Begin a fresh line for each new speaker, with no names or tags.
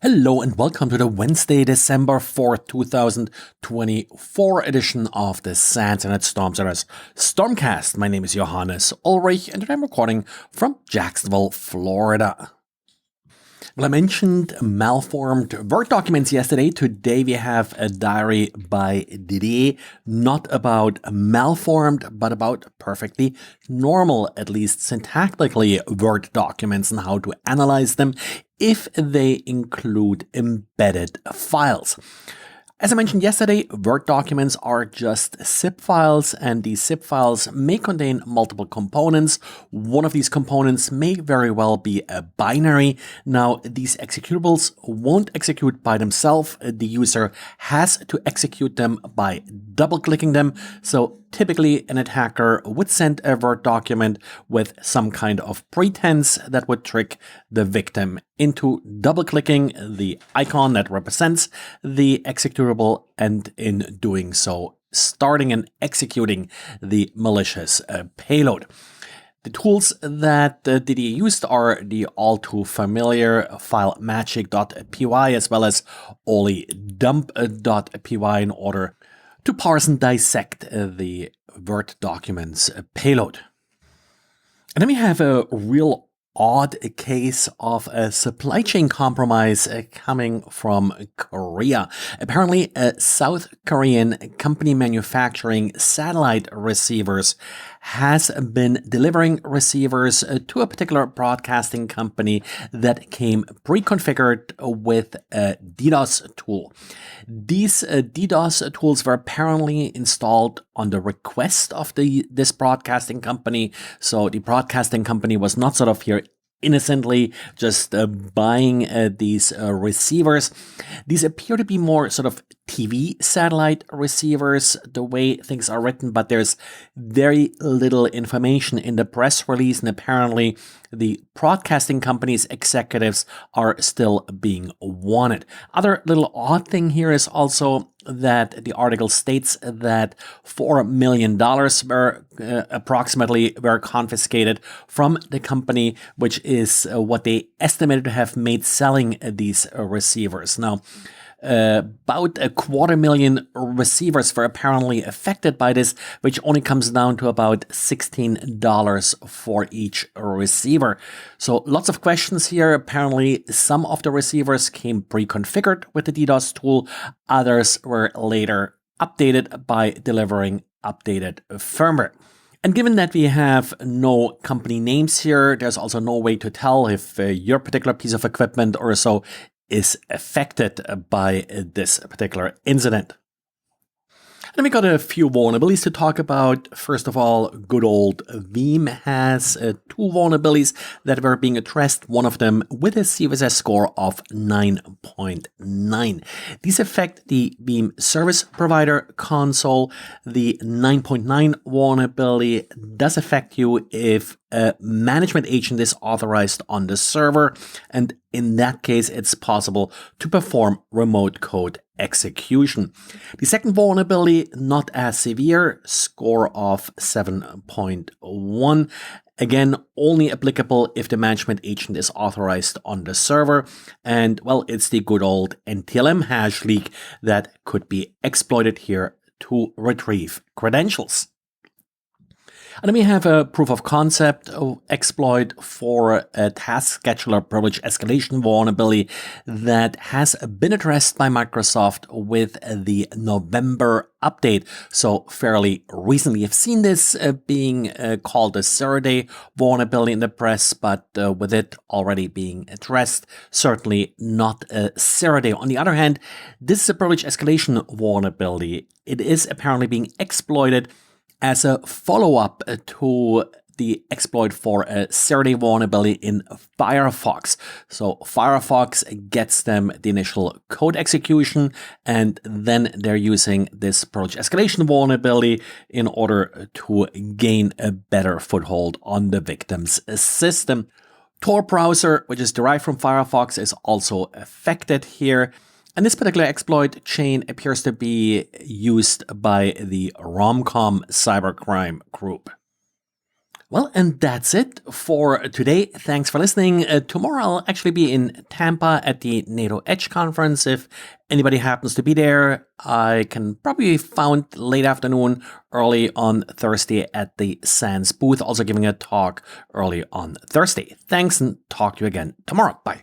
Hello and welcome to the Wednesday, December 4th, 2024 edition of the SANS Internet Storm Center's Stormcast. My name is Johannes Ulrich and today I'm recording from Jacksonville, Florida. Well, I mentioned malformed Word documents yesterday. Today we have a diary by Didier, not about malformed, but about perfectly normal, at least syntactically, Word documents and how to analyze them if they include embedded files. As I mentioned yesterday, Word documents are just zip files, and these zip files may contain multiple components. One of these components may very well be a binary. Now, these executables won't execute by themselves. The user has to execute them by double-clicking them. So typically, an attacker would send a Word document with some kind of pretense that would trick the victim into double-clicking the icon that represents the executable, and in doing so, starting and executing the malicious payload. The tools that Didier used are the all-too-familiar FileMagick.py as well as olydump.py in order to parse and dissect the Word documents payload. And then we have a real odd case of a supply chain compromise coming from Korea. Apparently, a South Korean company manufacturing satellite receivers has been delivering receivers to a particular broadcasting company that came pre-configured with a DDoS tool. These DDoS tools were apparently installed on the request of this broadcasting company. So the broadcasting company was not sort of here innocently just buying these receivers. These appear to be more sort of TV satellite receivers, the way things are written, but there's very little information in the press release, and apparently the broadcasting company's executives are still being wanted. Other little odd thing here is also that the article states that $4 million were approximately confiscated from the company, which is what they estimated to have made selling these receivers. Now, about 250,000 receivers were apparently affected by this, which only comes down to about $16 for each receiver. So lots of questions here. Apparently, some of the receivers came pre-configured with the DDoS tool. Others were later updated by delivering updated firmware. And given that we have no company names here, there's also no way to tell if your particular piece of equipment or so is affected by this particular incident. And we got a few vulnerabilities to talk about. First of all, good old Veeam has two vulnerabilities that were being addressed, one of them with a CVSS score of 9.9. These affect the Veeam Service Provider console. The 9.9 vulnerability does affect you if a management agent is authorized on the server, and in that case, it's possible to perform remote code execution. The second vulnerability, not as severe, score of 7.1. Again, only applicable if the management agent is authorized on the server. And, well, it's the good old NTLM hash leak that could be exploited here to retrieve credentials. And then we have a proof of concept exploit for a task scheduler privilege escalation vulnerability that has been addressed by Microsoft with the November update. So fairly recently, you've seen this being called a zero-day vulnerability in the press, but with it already being addressed, certainly not a zero-day. On the other hand, this is a privilege escalation vulnerability. It is apparently being exploited as a follow-up to the exploit for a zero-day vulnerability in Firefox. So Firefox gets them the initial code execution, and then they're using this privilege escalation vulnerability in order to gain a better foothold on the victim's system. Tor browser, which is derived from Firefox, is also affected here. And this particular exploit chain appears to be used by the Romcom cybercrime group. Well, and that's it for today. Thanks for listening. Tomorrow I'll actually be in Tampa at the NATO Edge conference. If anybody happens to be there, I can probably be found late afternoon, early on Thursday at the SANS booth, also giving a talk early on Thursday. Thanks, and talk to you again tomorrow. Bye.